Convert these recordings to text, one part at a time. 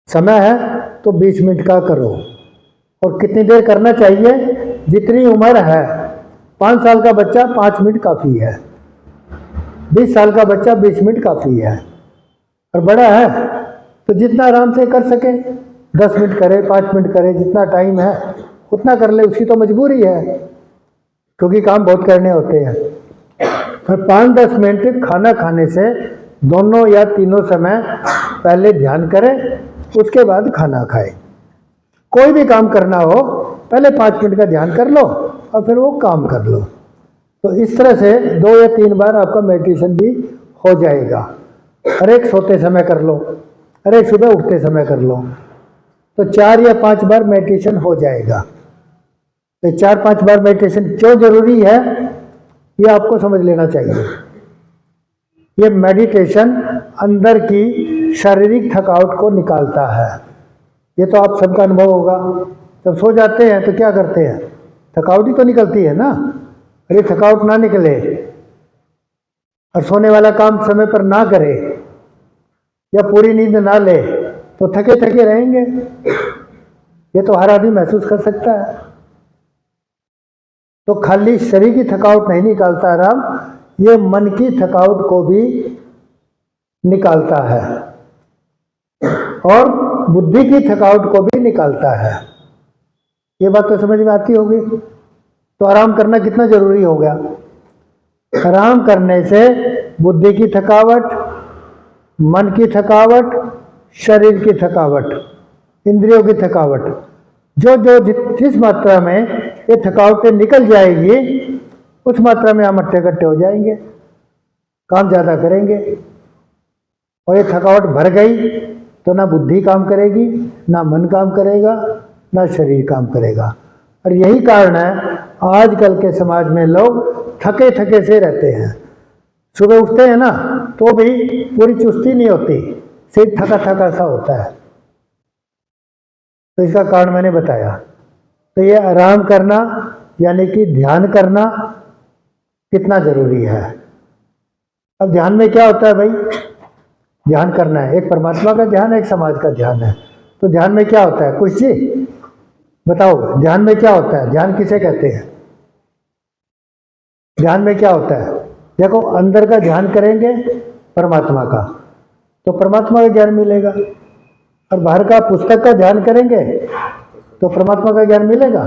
समय है तो 20 मिनट का करो। और कितनी देर करना चाहिए? जितनी उम्र है। 5 साल का बच्चा 5 मिनट काफ़ी है, 20 साल का बच्चा 20 मिनट काफ़ी है, और बड़ा है तो जितना आराम से कर सके, 10 मिनट करे, 5 मिनट करे, जितना टाइम है उतना कर ले। उसकी तो मजबूरी है क्योंकि काम बहुत करने होते हैं। और 5-10 मिनट खाना खाने से दोनों या तीनों समय पहले ध्यान करें, उसके बाद खाना खाए। कोई भी काम करना हो पहले 5 मिनट का ध्यान कर लो और फिर वो काम कर लो। तो इस तरह से 2 या 3 बार आपका मेडिटेशन भी हो जाएगा। हर एक सोते समय कर लो, हर एक सुबह उठते समय कर लो, तो 4 या 5 बार मेडिटेशन हो जाएगा। तो 4-5 बार मेडिटेशन क्यों जरूरी है ये आपको समझ लेना चाहिए। ये मेडिटेशन अंदर की शारीरिक थकावट को निकालता है। ये तो आप सबका अनुभव होगा, जब सो जाते हैं तो क्या करते हैं? थकावट ही तो निकलती है ना। अरे थकावट ना निकले और सोने वाला काम समय पर ना करे या पूरी नींद ना ले तो थके थके रहेंगे। ये तो हर आदमी महसूस कर सकता है। तो खाली शरीर की थकावट नहीं निकालता आराम, ये मन की थकावट को भी निकालता है और बुद्धि की थकावट को भी निकालता है। ये बात तो समझ में आती होगी। तो आराम करना कितना जरूरी हो गया। आराम करने से बुद्धि की थकावट, मन की थकावट, शरीर की थकावट, इंद्रियों की थकावट, जिस मात्रा में ये थकावटें निकल जाएगी उस मात्रा में हम हट्टे कट्टे हो जाएंगे, काम ज़्यादा करेंगे। और ये थकावट भर गई तो ना बुद्धि काम करेगी, ना मन काम करेगा, ना शरीर काम करेगा। और यही कारण है आजकल के समाज में लोग थके थके से रहते हैं। सुबह उठते हैं ना तो भी पूरी चुस्ती नहीं होती, सिर्फ थका थका सा होता है। तो इसका कारण मैंने बताया। तो ये आराम करना यानी कि ध्यान करना कितना जरूरी है। अब ध्यान में क्या होता है भाई? ध्यान करना है, एक परमात्मा का ध्यान है, एक समाज का ध्यान है। तो ध्यान में क्या होता है? कुछ जी बताओ, ध्यान में क्या होता है? ध्यान किसे कहते हैं? ध्यान में क्या होता है? देखो, अंदर का ध्यान करेंगे परमात्मा का तो परमात्मा का ज्ञान मिलेगा, और बाहर का पुस्तक का ध्यान करेंगे तो परमात्मा का ज्ञान मिलेगा,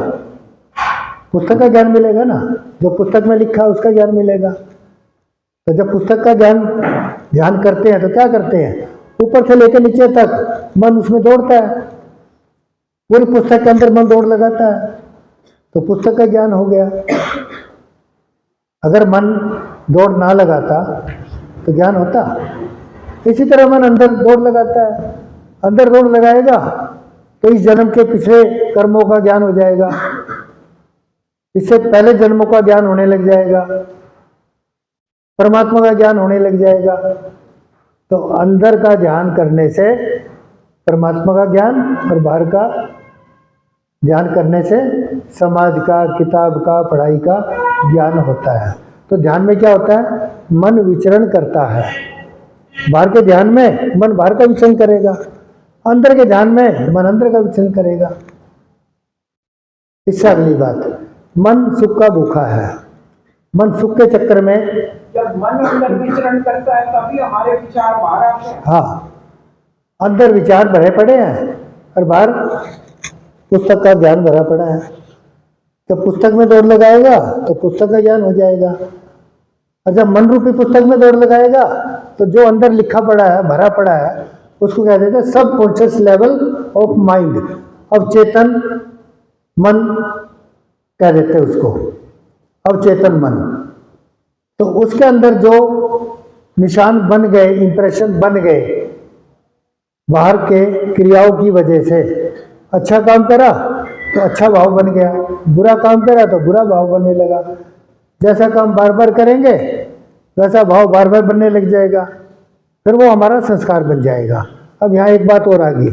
पुस्तक का ज्ञान मिलेगा ना। जो पुस्तक में लिखा है उसका ज्ञान मिलेगा। तो जब पुस्तक का ध्यान करते हैं तो क्या करते हैं? ऊपर से लेकर नीचे तक मन उसमें दौड़ता है, पूरी पुस्तक के अंदर मन दौड़ लगाता है, तो पुस्तक का ज्ञान हो गया। अगर मन दौड़ ना लगाता तो ज्ञान होता? इसी तरह मन अंदर दौड़ लगाता है, अंदर दौड़ लगाएगा तो इस जन्म के पिछले कर्मों का ज्ञान हो जाएगा, इससे पहले जन्मों का ज्ञान होने लग जाएगा, परमात्मा का ज्ञान होने लग जाएगा। तो अंदर का ध्यान करने से परमात्मा का ज्ञान और बाहर का ध्यान करने से समाज का, किताब का, पढ़ाई का ज्ञान होता है। तो ध्यान में क्या होता है? मन विचरण करता है। बाहर के ध्यान में मन बाहर का विचरण करेगा, अंदर के ध्यान में मन अंदर का विचरण करेगा। इससे अगली बात, मन सुख का भूखा है। मन सुख के चक्कर में जब मन अंदर विचरण करता है तभी हमारे विचार बाहर आते हैं। हाँ, अंदर विचार भरे पड़े हैं और बाहर पुस्तक का ज्ञान भरा पड़ा है। जब पुस्तक में दौड़ लगाएगा तो पुस्तक का ज्ञान हो जाएगा, और जब मन रूपी पुस्तक में दौड़ लगाएगा तो जो अंदर लिखा पड़ा है, भरा पड़ा है, उसको क्या देते हैं? सब कॉन्शियस लेवल ऑफ माइंड, अवचेतन मन कह देते हैं उसको, अवचेतन मन। तो उसके अंदर जो निशान बन गए, इंप्रेशन बन गए बाहर के क्रियाओं की वजह से, अच्छा काम करा तो अच्छा भाव बन गया, बुरा काम करा तो बुरा भाव बनने लगा। जैसा काम बार बार करेंगे वैसा भाव बार बार बनने लग जाएगा, फिर वो हमारा संस्कार बन जाएगा। अब यहाँ एक बात और आ गई,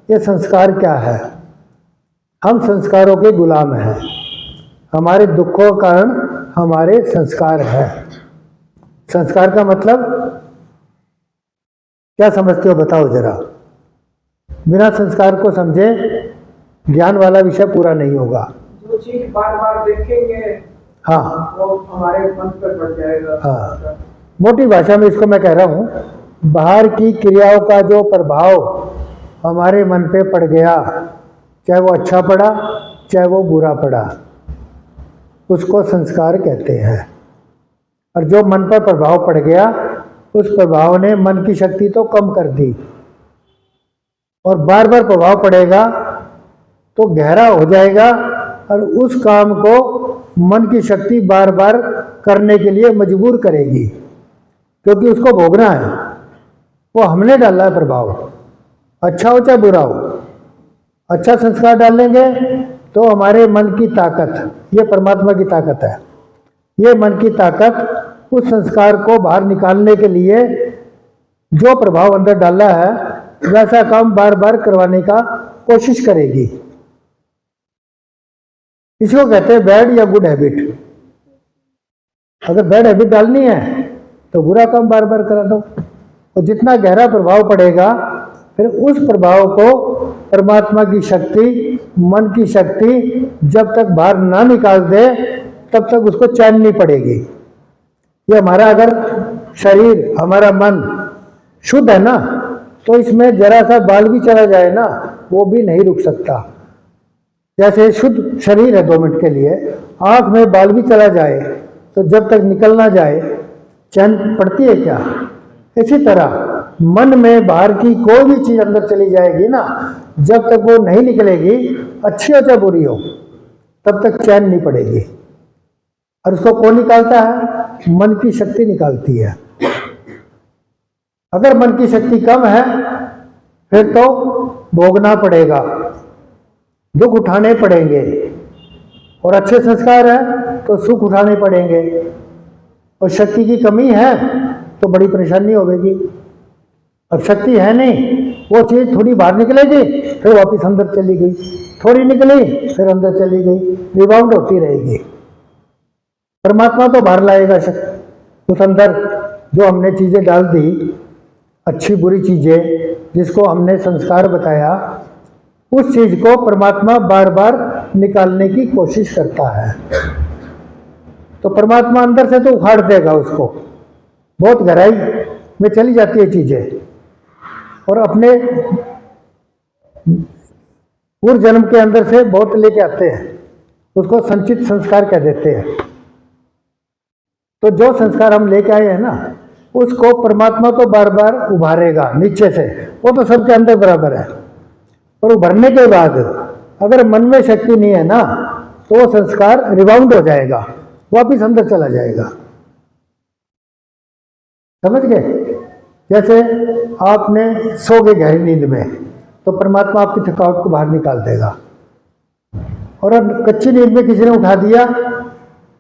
ये संस्कार क्या है? हम संस्कारों के गुलाम हैं। हमारे दुखों का कारण हमारे संस्कार है। संस्कार का मतलब क्या समझते हो? बताओ जरा। बिना संस्कार को समझे ज्ञान वाला विषय पूरा नहीं होगा। जो चीज बार बार देखेंगे हाँ वो हमारे मन पर पड़ जाएगा। हाँ, मोटी भाषा में इसको मैं कह रहा हूँ, बाहर की क्रियाओं का जो प्रभाव हमारे मन पे पड़ गया, चाहे वो अच्छा पड़ा चाहे वो बुरा पड़ा, उसको संस्कार कहते हैं। और जो मन पर प्रभाव पड़ गया, उस प्रभाव ने मन की शक्ति तो कम कर दी, और बार बार प्रभाव पड़ेगा तो गहरा हो जाएगा, और उस काम को मन की शक्ति बार बार करने के लिए मजबूर करेगी, क्योंकि उसको भोगना है। वो हमने डाला है प्रभाव, अच्छा हो चाहे बुरा हो। अच्छा संस्कार डालेंगे तो हमारे मन की ताकत, ये परमात्मा की ताकत है, ये मन की ताकत उस संस्कार को बाहर निकालने के लिए जो प्रभाव अंदर डाला है वैसा काम बार बार करवाने का कोशिश करेगी। इसको कहते हैं बैड या गुड हैबिट। अगर बैड हैबिट डालनी है तो बुरा काम बार बार करा दो, और जितना गहरा प्रभाव पड़ेगा फिर उस प्रभाव को परमात्मा की शक्ति, मन की शक्ति जब तक बाहर ना निकाल दे तब तक उसको चैन नहीं पड़ेगी। ये हमारा अगर शरीर, हमारा मन शुद्ध है ना, तो इसमें जरा सा बाल भी चला जाए ना, वो भी नहीं रुक सकता। जैसे शुद्ध शरीर है 2 मिनट के लिए, आंख में बाल भी चला जाए तो जब तक निकल ना जाए चैन पड़ती है क्या? इसी तरह मन में बाहर की कोई भी चीज अंदर चली जाएगी ना, जब तक वो नहीं निकलेगी, अच्छी हो चाहे बुरी हो, तब तक चैन नहीं पड़ेगी। और उसको कौन निकालता है? मन की शक्ति निकालती है। अगर मन की शक्ति कम है फिर तो भोगना पड़ेगा, दुख उठाने पड़ेंगे, और अच्छे संस्कार है तो सुख उठाने पड़ेंगे। और शक्ति की कमी है तो बड़ी परेशानी होगी। अब शक्ति है नहीं, वो चीज थोड़ी बाहर निकलेगी फिर वापस अंदर चली गई, थोड़ी निकली फिर अंदर चली गई, रिबाउंड होती रहेगी। परमात्मा तो बाहर लाएगा उस अंदर जो हमने चीजें डाल दी, अच्छी बुरी चीजें जिसको हमने संस्कार बताया, उस चीज को परमात्मा बार बार निकालने की कोशिश करता है। तो परमात्मा अंदर से तो उखाड़ देगा उसको, बहुत गहराई में चली जाती है चीजें, और अपने पूर्व जन्म के अंदर से बहुत लेके आते हैं, उसको संचित संस्कार कह देते हैं। तो जो संस्कार हम लेके आए हैं ना, उसको परमात्मा तो बार बार उभारेगा नीचे से, वो तो सबके अंदर बराबर है। और उभरने के बाद अगर मन में शक्ति नहीं है ना, तो वो संस्कार रिबाउंड हो जाएगा, वापिस अंदर चला जाएगा। समझ गए? जैसे आपने सो गए गहरी नींद में, तो परमात्मा आपकी थकावट को बाहर निकाल देगा। और अब कच्ची नींद में किसी ने उठा दिया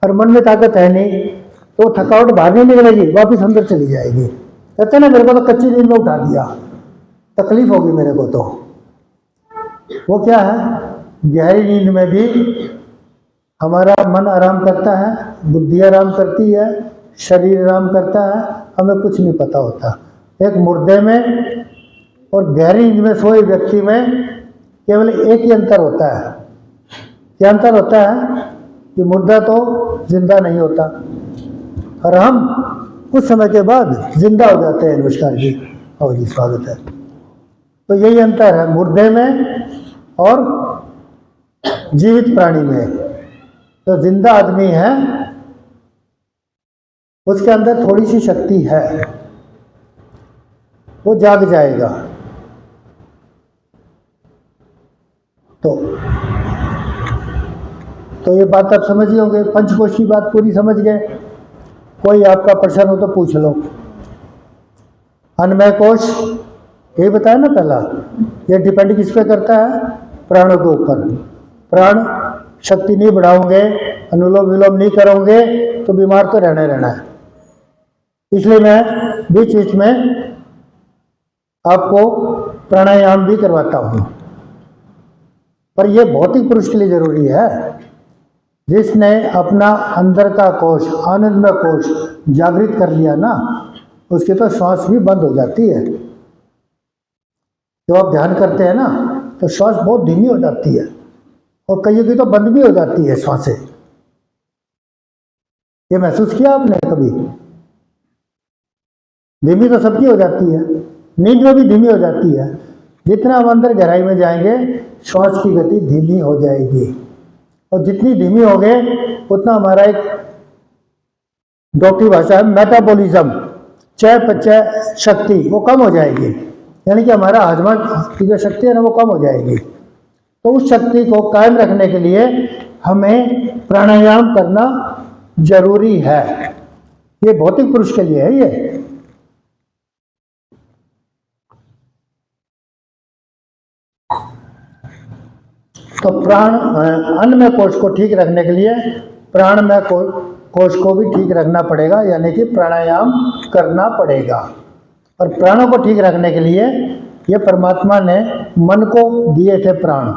और मन में ताकत है नहीं, तो थकावट बाहर नहीं निकलेगी, वापिस अंदर चली जाएगी। कहते ना, मेरे को तो कच्ची नींद में उठा दिया, तकलीफ होगी मेरे को। तो वो क्या है? गहरी नींद में भी हमारा मन आराम करता है, बुद्धि आराम करती है, शरीर आराम करता है, हमें कुछ नहीं पता होता। एक मुर्दे में और गहरी नींद में सोए व्यक्ति में केवल एक ही अंतर होता है। क्या अंतर होता है? कि मुर्दा तो जिंदा नहीं होता और हम कुछ समय के बाद जिंदा हो जाते हैं। नमस्कार जी, आओ जी, स्वागत है। तो यही अंतर है मुर्दे में और जीवित प्राणी में। तो जिंदा आदमी है, उसके अंदर थोड़ी सी शक्ति है, वो जाग जाएगा। तो ये बात आप समझ ही होंगे, पंचकोश की बात पूरी समझ गए। कोई आपका प्रश्न हो तो पूछ लो। अन्नमय कोश यही बताया ना पहला, ये डिपेंड किस पे करता है? प्राणों के ऊपर। प्राण शक्ति नहीं बढ़ाओगे, अनुलोम विलोम नहीं करोगे तो बीमार तो रहना है। इसलिए मैं बीच बीच में आपको प्राणायाम भी करवाता हूँ। पर यह भौतिक पुरुष के लिए जरूरी है। जिसने अपना अंदर का कोश, आनंदमय कोश जागृत कर लिया ना, उसकी तो श्वास भी बंद हो जाती है। जब आप ध्यान करते हैं ना तो श्वास बहुत धीमी हो जाती है और कईयों की तो बंद भी हो जाती है श्वासें। ये महसूस किया आपने कभी? धीमी तो सबकी हो जाती है, नींद में भी धीमी हो जाती है। जितना हम अंदर गहराई में जाएंगे श्वास की गति धीमी हो जाएगी, और जितनी धीमी होगे उतना हमारा एक डॉक्टरी भाषा है मेटाबॉलिज्म, चयापचय शक्ति वो कम हो जाएगी, यानी कि हमारा हजमा की जो शक्ति है ना वो कम हो जाएगी। तो उस शक्ति को कायम रखने के लिए हमें प्राणायाम करना जरूरी है। ये भौतिक पुरुष के लिए है। ये तो प्राण अन्नमय कोश को ठीक रखने के लिए प्राणमय कोश को भी ठीक रखना पड़ेगा, यानी कि प्राणायाम करना पड़ेगा। और प्राणों को ठीक रखने के लिए ये परमात्मा ने मन को दिए थे प्राण,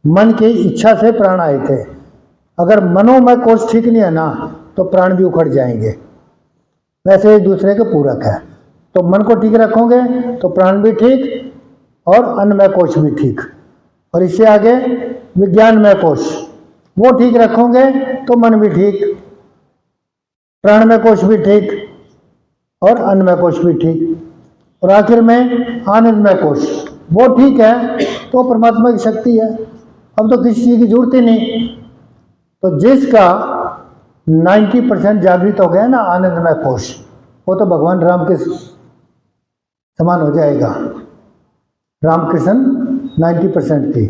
मन की इच्छा से प्राण आए थे। अगर मनोमय कोश ठीक नहीं है ना तो प्राण भी उखड़ जाएंगे। वैसे एक दूसरे के पूरक है। तो मन को ठीक रखोगे तो प्राण भी ठीक और अन्नमय कोश भी ठीक। और इससे आगे विज्ञानमय कोश वो ठीक रखोगे तो मन भी ठीक, प्राणमय कोश भी ठीक और अन्नमय कोश भी ठीक। और आखिर में आनंदमय कोश वो ठीक है तो परमात्मा की शक्ति है, अब तो किसी चीज़ की जरूरत ही नहीं। तो जिसका 90% जागृत हो गया ना आनंदमय कोश, वो तो भगवान राम के समान हो जाएगा। रामकृष्ण 90% थी,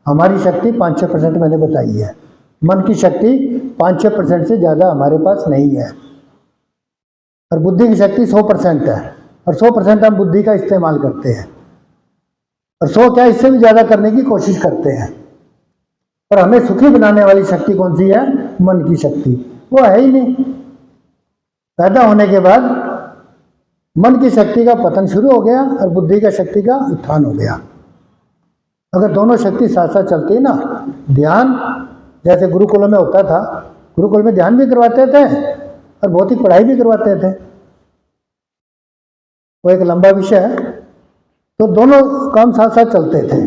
हमारी शक्ति 5-6% मैंने बताई है। मन की शक्ति 5-6% से ज़्यादा हमारे पास नहीं है। और बुद्धि की शक्ति 100% है, और 100% हम बुद्धि का इस्तेमाल करते हैं, और 100 क्या इससे भी ज़्यादा करने की कोशिश करते हैं। पर हमें सुखी बनाने वाली शक्ति कौन सी है? मन की शक्ति। वो है ही नहीं। पैदा होने के बाद मन की शक्ति का पतन शुरू हो गया और बुद्धि का शक्ति का उत्थान हो गया। अगर दोनों शक्ति साथ साथ चलती ना, ध्यान जैसे गुरुकुलों में होता था, गुरुकुल में ध्यान भी करवाते थे और भौतिक पढ़ाई भी करवाते थे, वो एक लंबा विषय है। तो दोनों काम साथ साथ चलते थे।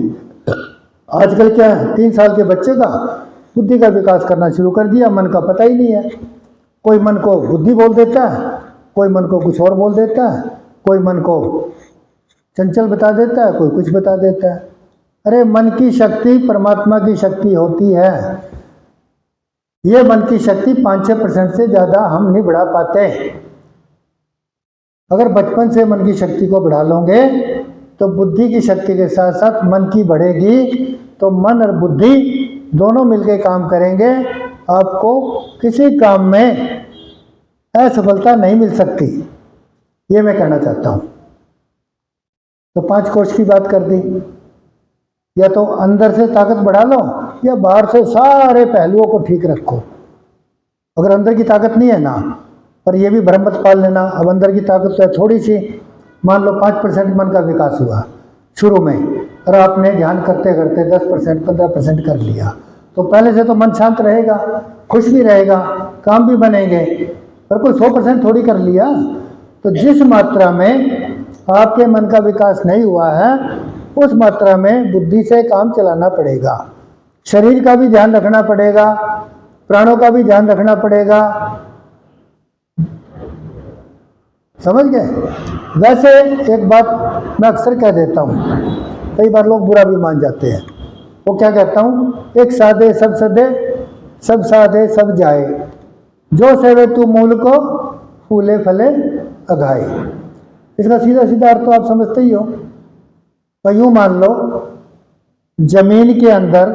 आजकल क्या है, 3 साल के बच्चे का बुद्धि का विकास करना शुरू कर दिया, मन का पता ही नहीं है। कोई मन को बुद्धि बोल देता है, कोई मन को कुछ और बोल देता है, कोई मन को चंचल बता देता है, कोई कुछ बता देता है। अरे मन की शक्ति परमात्मा की शक्ति होती है। ये मन की शक्ति 5-6% से ज़्यादा हम नहीं बढ़ा पाते। अगर बचपन से मन की शक्ति को बढ़ा लोगे तो बुद्धि की शक्ति के साथ साथ मन की बढ़ेगी, तो मन और बुद्धि दोनों मिलकर काम करेंगे। आपको किसी काम में असफलता नहीं मिल सकती, ये मैं कहना चाहता हूँ। तो 5 कोश की बात कर दी। या तो अंदर से ताकत बढ़ा लो या बाहर से सारे पहलुओं को ठीक रखो। अगर अंदर की ताकत नहीं है ना, पर ये भी भ्रम मत पाल लेना, अब अंदर की ताकत तो है थोड़ी सी। मान लो 5% मन का विकास हुआ शुरू में, और आपने ध्यान करते करते 10%, 15% कर लिया, तो पहले से तो मन शांत रहेगा, खुश भी रहेगा, काम भी बनेंगे। पर कोई 100% थोड़ी कर लिया। तो जिस मात्रा में आपके मन का विकास नहीं हुआ है उस मात्रा में बुद्धि से काम चलाना पड़ेगा। शरीर का भी ध्यान रखना पड़ेगा, प्राणों का भी ध्यान रखना पड़ेगा। समझ गए? वैसे एक बात मैं अक्सर कह देता हूँ, कई बार लोग बुरा भी मान जाते हैं। वो क्या कहता हूँ, एक साधे सब सदे, सब साधे सब जाए, जो सेवे तू मूल को फूले फले अघाए। इसका सीधा सीधा अर्थ तो आप समझते ही हो। तो यूँ मान लो जमीन के अंदर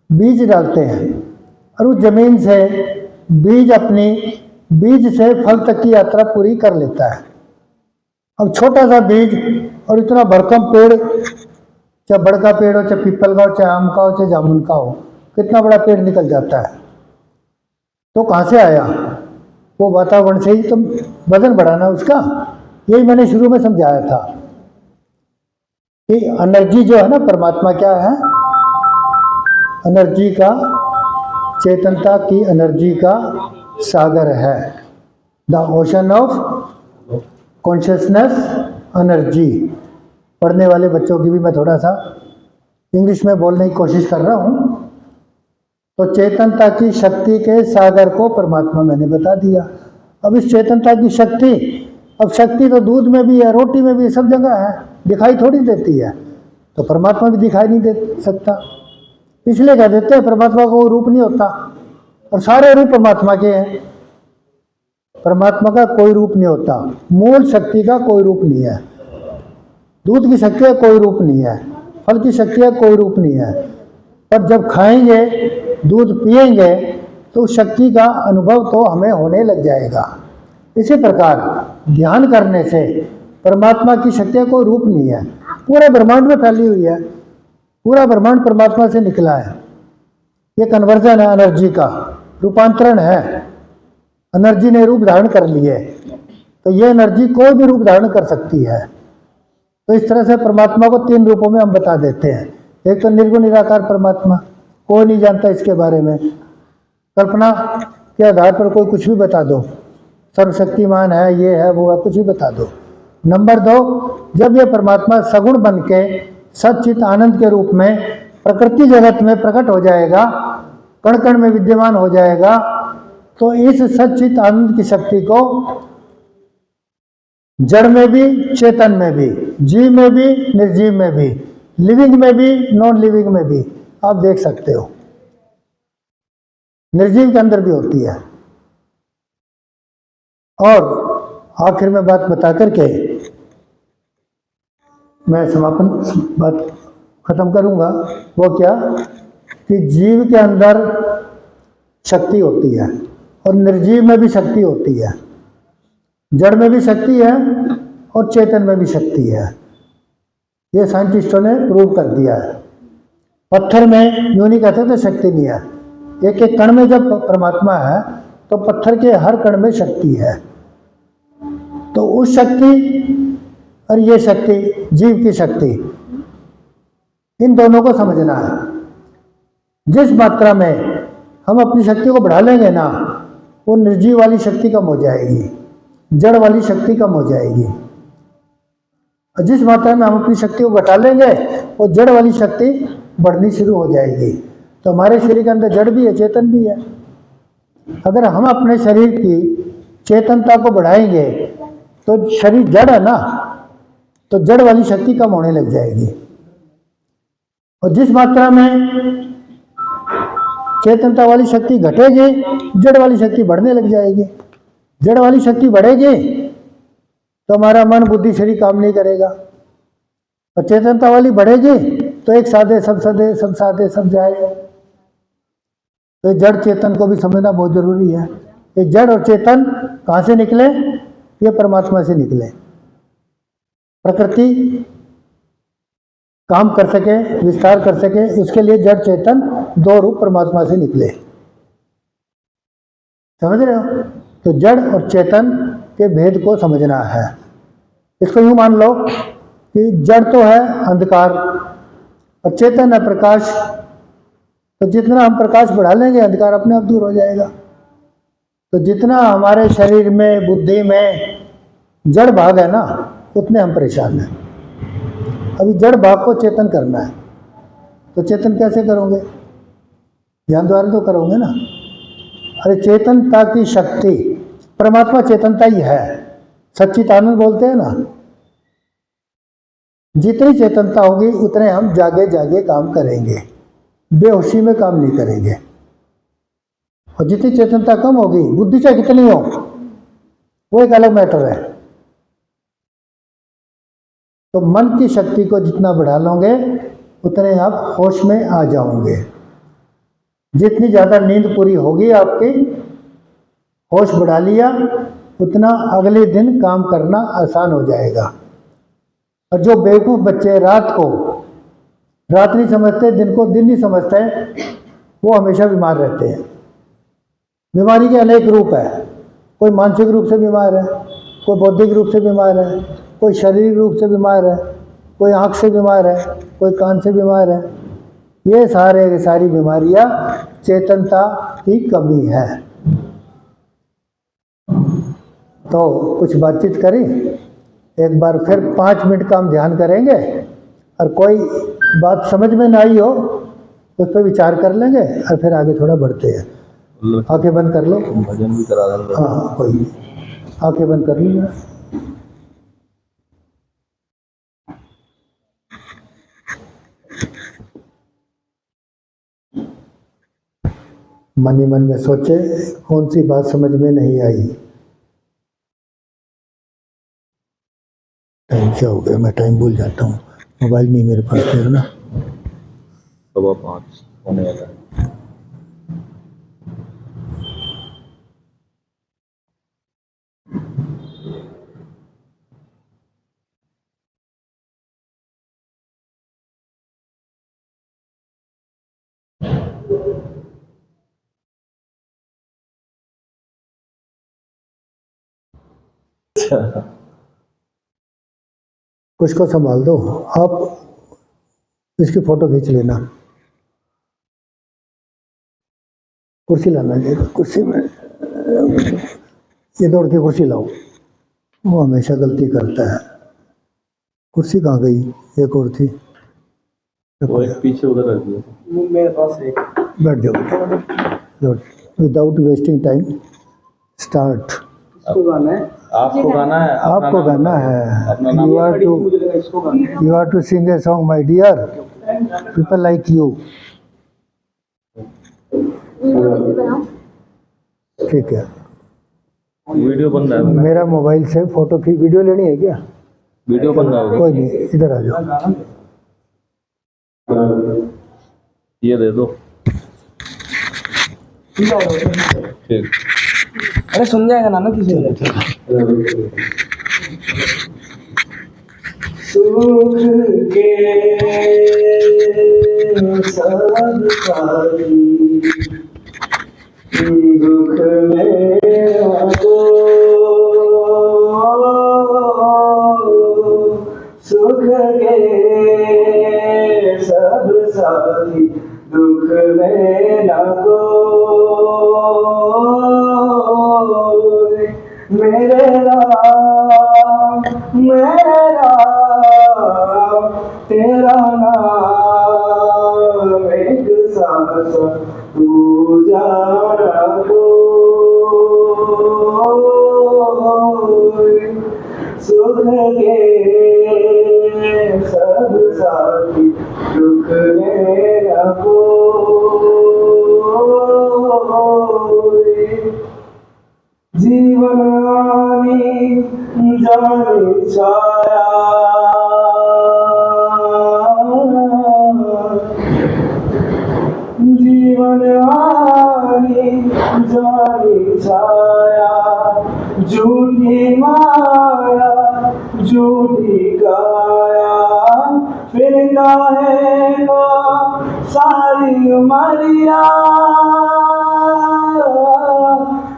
बीज डालते हैं और उस जमीन से बीज अपनी बीज से फल तक की यात्रा पूरी कर लेता है। अब छोटा सा बीज और इतना भरकम पेड़, चाहे बड़का पेड़ हो, चाहे पीपल का हो, चाहे आम का हो, चाहे जामुन का हो, कितना बड़ा पेड़ निकल जाता है। तो कहाँ से आया? वो वातावरण से ही तो वजन बढ़ाना उसका। यही मैंने शुरू में समझाया था कि एनर्जी जो है ना, परमात्मा क्या है? एनर्जी का, चेतनता की एनर्जी का सागर है। The ocean of consciousness energy. पढ़ने वाले बच्चों की भी मैं थोड़ा सा इंग्लिश में बोलने की कोशिश कर रहा हूँ। तो चेतनता की शक्ति के सागर को परमात्मा मैंने बता दिया। अब इस चेतनता की शक्ति, अब शक्ति तो दूध में भी है, रोटी में भी, सब जगह है, दिखाई थोड़ी देती है। तो परमात्मा भी दिखाई नहीं दे सकता, इसलिए कह देते हैं परमात्मा को रूप नहीं होता, और सारे रूप परमात्मा के हैं। परमात्मा का कोई रूप नहीं होता, मूल शक्ति का कोई रूप नहीं है। दूध की शक्ति का कोई रूप नहीं है, फल की शक्ति का कोई रूप नहीं है, पर जब खाएंगे, दूध पिएंगे, तो शक्ति का अनुभव तो हमें होने लग जाएगा। इसी प्रकार ध्यान करने से परमात्मा की शक्ति का कोई रूप नहीं है, पूरे ब्रह्मांड में फैली हुई है। पूरा ब्रह्मांड परमात्मा से निकला है। ये कन्वर्जन है, एनर्जी का रूपांतरण है। एनर्जी ने रूप धारण कर लिए, तो ये एनर्जी कोई भी रूप धारण कर सकती है। तो इस तरह से परमात्मा को 3 रूपों में हम बता देते हैं। एक तो निर्गुण निराकार परमात्मा, कोई नहीं जानता इसके बारे में, कल्पना के आधार पर कोई कुछ भी बता दो, सर्वशक्तिमान है, ये है, वो है, कुछ भी बता दो। नंबर 2, जब ये परमात्मा सगुण बन के सच्चित आनंद के रूप में प्रकृति जगत में प्रकट हो जाएगा, कण कण में विद्यमान हो जाएगा, तो इस सच्चित आनंद की शक्ति को जड़ में भी, चेतन में भी, जीव में भी, निर्जीव में भी, लिविंग में भी, नॉन लिविंग में भी आप देख सकते हो। निर्जीव के अंदर भी होती है। और आखिर में बात बता करके मैं समापन बात खत्म करूंगा। वो क्या कि जीव के अंदर शक्ति होती है और निर्जीव में भी शक्ति होती है, जड़ में भी शक्ति है और चेतन में भी शक्ति है। ये साइंटिस्टों ने प्रूव कर दिया है। पत्थर में यूं नहीं कह सकते शक्ति नहीं है। एक एक कण में जब परमात्मा है तो पत्थर के हर कण में शक्ति है। तो उस शक्ति और ये शक्ति, जीव की शक्ति, इन दोनों को समझना है। जिस मात्रा में हम अपनी शक्ति को बढ़ा लेंगे ना, वो निर्जीव वाली शक्ति कम हो जाएगी, जड़ वाली शक्ति कम हो जाएगी। और जिस मात्रा में हम अपनी शक्ति को घटा लेंगे, वो जड़ वाली शक्ति बढ़नी शुरू हो जाएगी। तो हमारे शरीर के अंदर जड़ भी है, चेतन भी है। अगर हम अपने शरीर की चेतनता को बढ़ाएंगे तो शरीर जड़ है ना, तो जड़ वाली शक्ति कम होने लग जाएगी। और जिस मात्रा में चेतनता वाली शक्ति घटेगी, जड़ वाली शक्ति बढ़ने लग जाएगी। जड़ वाली शक्ति बढ़ेगी तो हमारा मन, बुद्धि, शरीर काम नहीं करेगा। और चेतनता वाली बढ़ेगी तो एक साधे सब सदे, सब साधे सब जाए। तो जड़ चेतन को भी समझना बहुत जरूरी है। ये जड़ और चेतन कहाँ से निकले? ये परमात्मा से निकले। प्रकृति काम कर सके, विस्तार कर सके, इसके लिए जड़ चेतन 2 रूप परमात्मा से निकले। समझ रहे हो? तो जड़ और चेतन के भेद को समझना है। इसको यूं मान लो कि जड़ तो है अंधकार और चेतन है प्रकाश। तो जितना हम प्रकाश बढ़ा लेंगे, अंधकार अपने आप दूर हो जाएगा। तो जितना हमारे शरीर में, बुद्धि में जड़ भाग है ना, उतने हम परेशान हैं। अभी जड़ भाग को चेतन करना है, तो चेतन कैसे करोगे? ध्यान द्वारा तो करोगे ना। अरे चेतनता की शक्ति, परमात्मा चेतनता ही है, सच्चिदानंद बोलते हैं ना। जितनी चेतनता होगी उतने हम जागे जागे काम करेंगे, बेहोशी में काम नहीं करेंगे। और जितनी चेतनता कम होगी, बुद्धि चाहे कितनी हो, वो एक अलग मैटर है। तो मन की शक्ति को जितना बढ़ा लोगे उतने आप होश में आ जाओगे। जितनी ज़्यादा नींद पूरी होगी आपकी, होश बढ़ा लिया, उतना अगले दिन काम करना आसान हो जाएगा। और जो बेवकूफ़ बच्चे रात को रात नहीं समझते, दिन को दिन नहीं समझते, वो हमेशा बीमार रहते हैं। बीमारी के अनेक रूप है। कोई मानसिक रूप से बीमार है, कोई बौद्धिक रूप से बीमार है, कोई शारीरिक रूप से बीमार है, कोई आँख से बीमार है, कोई कान से बीमार है। ये सारी बीमारियां चेतनता की कमी है। तो कुछ बातचीत करें। एक बार फिर 5 मिनट का हम ध्यान करेंगे, और कोई बात समझ में ना आई हो उस पर विचार कर लेंगे और फिर आगे थोड़ा बढ़ते हैं। आंखें बंद कर लो। भजन भी करा देंगे। हाँ कोई नहीं, आंखें बंद कर लो जरा। मन ही मन में सोचे कौन सी बात समझ में नहीं आई। टाइम क्या हो गया, मैं टाइम भूल जाता हूँ, मोबाइल नहीं मेरे पास, देखना 5:15 होने वाला है। कुछ को संभाल दो आप, इसकी फोटो खींच लेना। कुर्सी लाना, ये कुर्सी में, ये दौड़ के कुर्सी लाओ, वो हमेशा गलती करता है। कुर्सी कहाँ गई, एक और थी, वो एक पीछे उधर रख दिया। मेरे पास एक बैठ जाओ। Without wasting time start. इसको गाना है, आपको गाना है, आपको गाना है। अपना नाम यू आर टू मुझे लगा इसको गाना है। You are to sing a song my dear, people like you. ठीक है, वीडियो बन रहा है। मेरा मोबाइल से फोटो की वीडियो लेनी है क्या? वीडियो बन रहा है। कोई नहीं, इधर आ जाओ। ये दे दो। ठीक। अरे सुन जाएगा ना किसी ने। सुख के सब सारी दुख में आगो, सुख के सब सारी दुख में लगो, मेरे राम तेरा नाम एक सांस तू जाना को, सुख के सब साथी दुख में लगो, जीवन आनी जानी छाया, जीवन आनी जानी छाया, झूठी माया झूठी काया, फिर काहे को सारी उमरिया,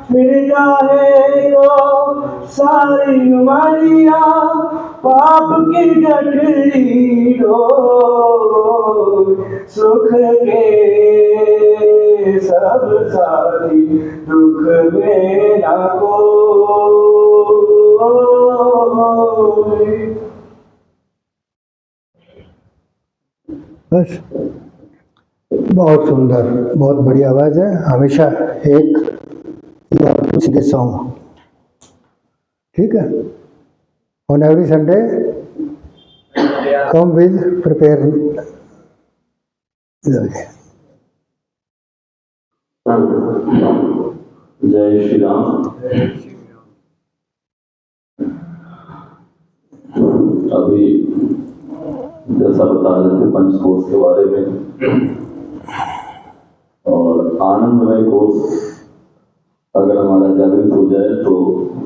फिर काहे को सारी उमरिया, पाप की गठरी ढोए, सुख के सब साथी दुख में ना कोई। बस, बहुत सुंदर, बहुत बढ़िया आवाज़ है। हमेशा एक उसी के सॉन्ग, ठीक है। On every Sunday come with prepare. जय श्री राम। अभी जैसा बता रहे थे पंचकोश के बारे में, और आनंदमय कोश अगर हमारा जागृत हो जाए तो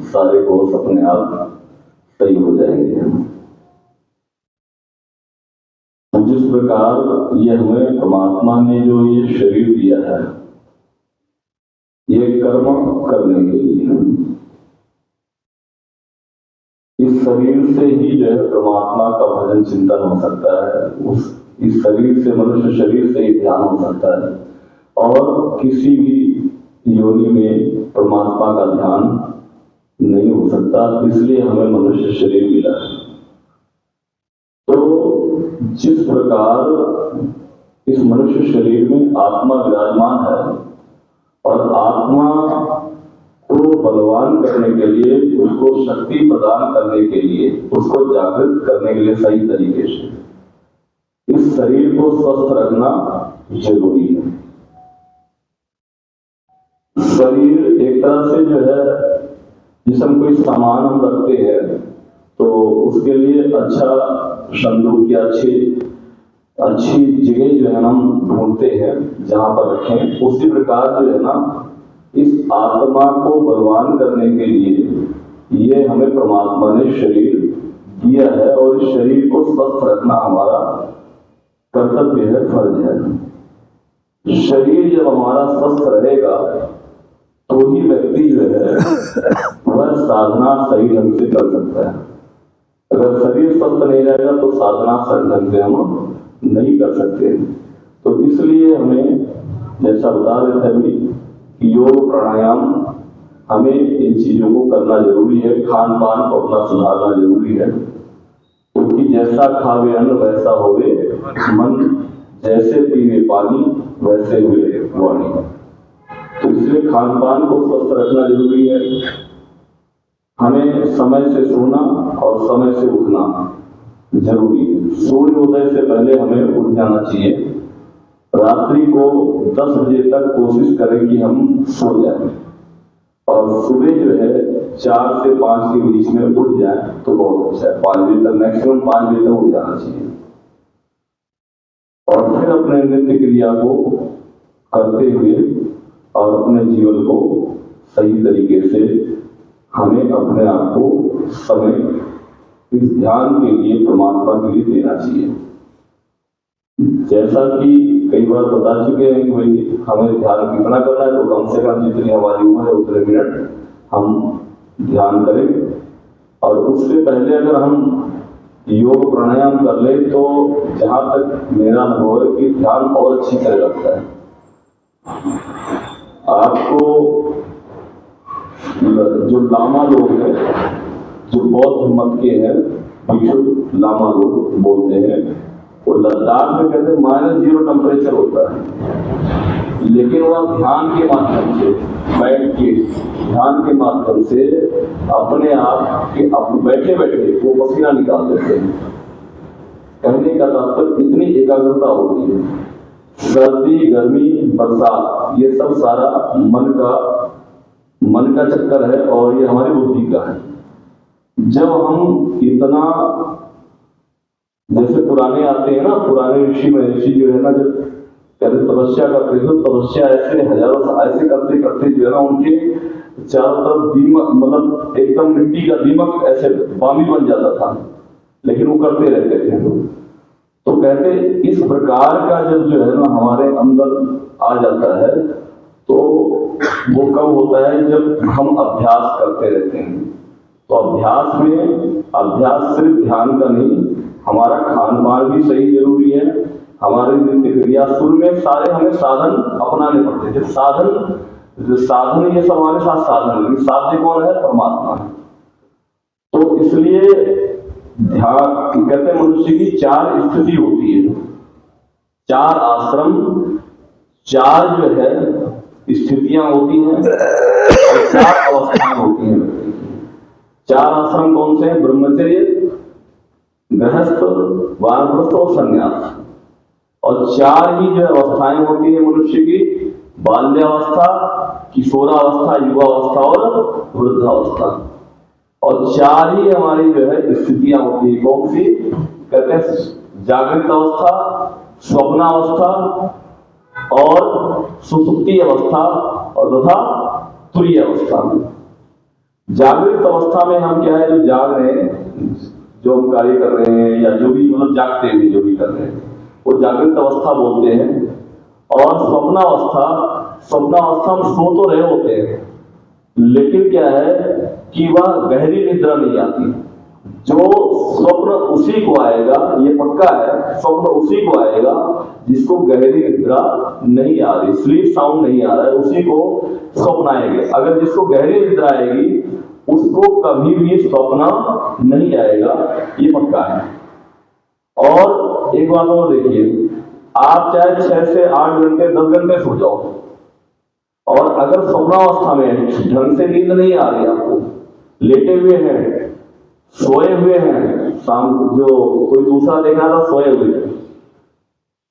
सारे कोश अपने आप सही हो जाएंगे। जिस प्रकार ये हमें परमात्मा ने जो ये शरीर दिया है, ये कर्म करने के लिए, इस शरीर से ही जो है परमात्मा का भजन चिंतन हो सकता है, इस शरीर से, मनुष्य शरीर से ही ध्यान हो सकता है, और किसी भी योनि में परमात्मा का ध्यान नहीं हो सकता, इसलिए हमें मनुष्य शरीर मिला है। तो जिस प्रकार इस मनुष्य शरीर में आत्मा विराजमान है और आत्मा को बलवान करने के लिए, उसको शक्ति प्रदान करने के लिए, उसको जागृत करने के लिए सही तरीके से इस शरीर को स्वस्थ रखना जरूरी है। शरीर एक तरह से जो है, जिसमें कोई सामान हम रखते हैं तो उसके लिए अच्छा संदूक या अच्छी जगह जो है हम ढूंढते हैं जहां पर रखें। उसी प्रकार जो है ना, इस आत्मा को बलवान करने के लिए ये हमें परमात्मा ने शरीर दिया है और इस शरीर को स्वस्थ रखना हमारा कर्तव्य है, फर्ज है। शरीर जब हमारा स्वस्थ रहेगा तो ही व्यक्ति जो है वह साधना सही ढंग से कर सकता है। अगर शरीर स्वस्थ नहीं रहेगा तो साधना सही ढंग से हम नहीं कर सकते। तो इसलिए हमें, जैसा बता रहे थे अभी, योग प्राणायाम, हमें इन चीजों को करना जरूरी है। खान पान को अपना सुधारना जरूरी है, क्योंकि जैसा खावे अन्न वैसा होवे मन, जैसे पीवे पानी वैसे हुए वाणी। तो इसलिए खान पान को स्वस्थ रखना जरूरी है। हमें समय से सोना और समय से उठना जरूरी है। सूर्योदय से पहले हमें उठ जाना चाहिए। रात्रि को 10 बजे तक कोशिश करें कि हम सो जाएं और सुबह जो है 4 से 5 के बीच में उठ जाए तो बहुत अच्छा है। 5 बजे तक, मैक्सिमम 5 बजे तक उठ जाना चाहिए और फिर अपने नित्य क्रिया को करते हुए और अपने जीवन को सही तरीके से हमें अपने आप को समय इस ध्यान के लिए, परमात्मा के लिए देना चाहिए। जैसा कि कई बार बता चुके हैं कि भाई हमें ध्यान कितना करना है, तो कम से कम जितनी हमारी उम्र है उतने मिनट हम ध्यान करें। और उससे पहले अगर हम योग प्राणायाम कर ले तो जहां तक मेरा अनुभव है कि ध्यान और अच्छी तरह लगता है। आपको जो लामा लोग हैं, जो बौद्ध मत के हैं, भिक्षु लामा लोग बोलते हैं, वो लद्दाख में कहते हैं -0 टेम्परेचर होता है, लेकिन वह ध्यान के माध्यम से बैठ के, ध्यान के माध्यम से अपने आप के बैठे बैठे वो पसीना निकाल देते हैं। कहने का तात्पर्य इतनी एकाग्रता होती है। सर्दी, गर्मी, बरसात, ये सब सारा मन का चक्कर है और ये हमारी बुद्धि का है। जब हम इतना, जैसे पुराने आते हैं ना, पुराने ऋषि महर्षि जो है ना, जब कहते तपस्या करते थे, तपस्या ऐसे हजारों साल ऐसे करते करते जो है ना, उनके चारों तरफ दीमक, मतलब एकदम मिट्टी का दीमक ऐसे बामी बन जाता था, लेकिन वो करते रहते थे। तो कहते इस प्रकार का जब जो है ना हमारे अंदर आ जाता है तो वो कब होता है, जब हम अभ्यास करते रहते हैं। तो अभ्यास सिर्फ ध्यान का नहीं, हमारा खान पान भी सही जरूरी है। हमारे नित्य क्रिया, शुरू में सारे हमें साधन अपनाने पड़ते थे। साधन ये सब हमारे साथ साधन, लेकिन साध्य कौन है? परमात्मा है। तो इसलिए ध्यान, कहते हैं मनुष्य की 4 स्थिति होती है, 4 आश्रम, 4 जो है स्थितियां होती हैं और 4 अवस्थाएं होती हैं। 4 आश्रम कौन से हैं? ब्रह्मचर्य, गृहस्थ, वानप्रस्थ और संन्यास। और 4 ही जो अवस्थाएं होती है मनुष्य की: बाल्यावस्था, किशोरावस्था, युवावस्था और वृद्धावस्था। और 4 ही हमारी जो है स्थितियां होती है। कौन सी? कहते हैं जागृत अवस्था, स्वप्नावस्था और सुसुप्ति अवस्था और तथा तुरीय अवस्था। जागृत अवस्था में हम क्या है, जो जाग रहे हैं, जो हम कार्य कर रहे हैं या जो भी, मतलब जागते हुए जो भी कर रहे हैं, वो जागृत अवस्था बोलते हैं। और स्वप्नावस्था में सो तो रहे होते हैं, लेकिन क्या है कि वह गहरी निद्रा नहीं आती। जो स्वप्न उसी को आएगा, ये पक्का है, स्वप्न उसी को आएगा जिसको गहरी निद्रा नहीं आ रही, स्लीप साउंड नहीं आ रहा है, उसी को स्वप्न आएंगे। अगर जिसको गहरी निद्रा आएगी उसको कभी भी स्वप्न नहीं आएगा, ये पक्का है। और एक बात और देखिए, आप चाहे 6 से 8 घंटे 10 घंटे सो जाओ, और अगर स्वप्नावस्था में ढंग से नींद नहीं आ रही, आपको लेटे हुए हैं, सोए हुए हैं, शाम जो कोई दूसरा देख रहा था सोए हुए हैं,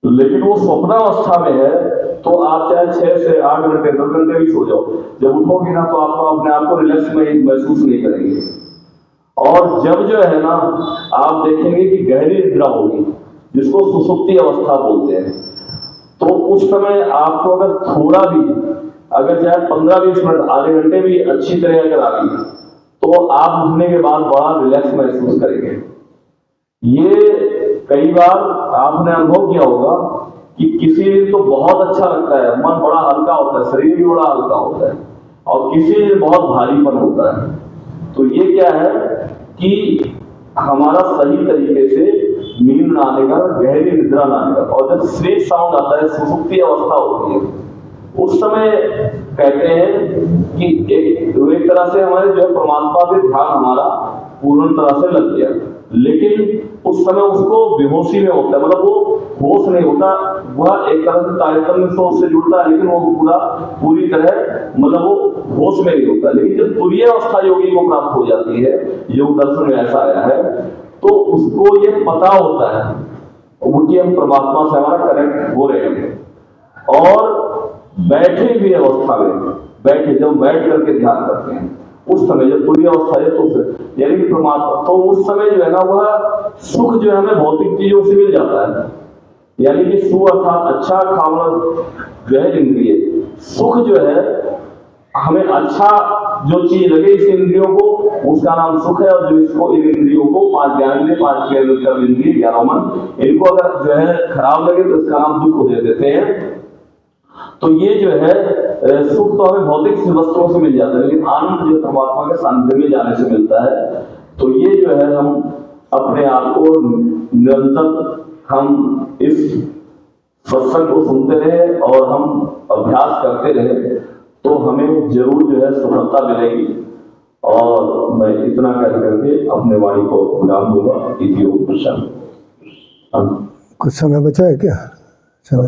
लेकिन वो स्वप्नावस्था में है, तो आप चाहे 6 से 8 घंटे 10 घंटे भी सो जाओ, जब उठोगे ना तो आपको अपने आप को रिलैक्स महसूस नहीं करेंगे। और जब जो है ना आप देखेंगे कि गहरी निद्रा होगी, जिसको सुसुप्ति अवस्था बोलते हैं, तो उस समय आपको अगर थोड़ा भी, अगर चाहे 15-20 मिनट आधे घंटे भी अच्छी तरह अगर आ गई, तो आप उठने के बाद बड़ा रिलैक्स महसूस करेंगे। ये कई बार आपने अनुभव किया होगा कि किसी दिन तो बहुत अच्छा लगता है, मन बड़ा हल्का होता है, शरीर भी बड़ा हल्का होता है, और किसी दिन बहुत भारीपन होता है। तो ये क्या है कि हमारा सही तरीके से नींद ना आने का, गहरी निद्रा ना आने का, और जब स्लीप साउंड आता है, सुसुप्ति अवस्था होती है, उस समय कहते हैं कि एक तरह से हमारे जो परमात्मा पे ध्यान हमारा पूर्ण तरह से लग गया, लेकिन उस समय उसको बेहोशी में होता है, मतलब वो होश नहीं होता, वह एक तरह से तारतम्य से उससे जुड़ता है, लेकिन वो पूरी तरह मतलब वो होश में नहीं होता। लेकिन जब तुरीय अवस्था योगी को प्राप्त हो जाती है, योग दर्शन में ऐसा आया है, तो उसको ये पता होता है कि हम परमात्मा से हमारा कनेक्ट हो रहे हैं। और बैठे हुई अवस्था में, जब बैठ करके ध्यान करते हैं, उस समय जब पूरी अवस्था है, तो यानी कि परमात्मा, तो उस समय जो है ना वह सुख जो है हमें भौतिक चीजों से मिल जाता है। यानी कि सु अर्थात अच्छा खाना जो है इंद्रिय, सुख जो है हमें अच्छा जो चीज लगे इस इंद्रियों को, उसका नाम सुख है। और जो इसको इन इंद्रियों को 5 ज्ञानेंद्रिय, 5 इंद्रिय, 11 मन, इनको अगर जो है खराब लगे तो इसका नाम दुख दे देते हैं। तो ये जो है सुख तो हमें भौतिक वस्तुओं से मिल जाता है, लेकिन आनंद जो परमात्मा के सानिध्य में जाने से मिलता है। तो ये जो है हम अपने आप को निरंतर हम इस सत्संग को सुनते रहे और हम अभ्यास करते रहे, तो हमें जरूर जो है सफलता मिलेगी। और मैं इतना कह करके अपने वाणी को विराम दूंगा। इति ओम प्रशांत। कुछ समय बचा है क्या? समय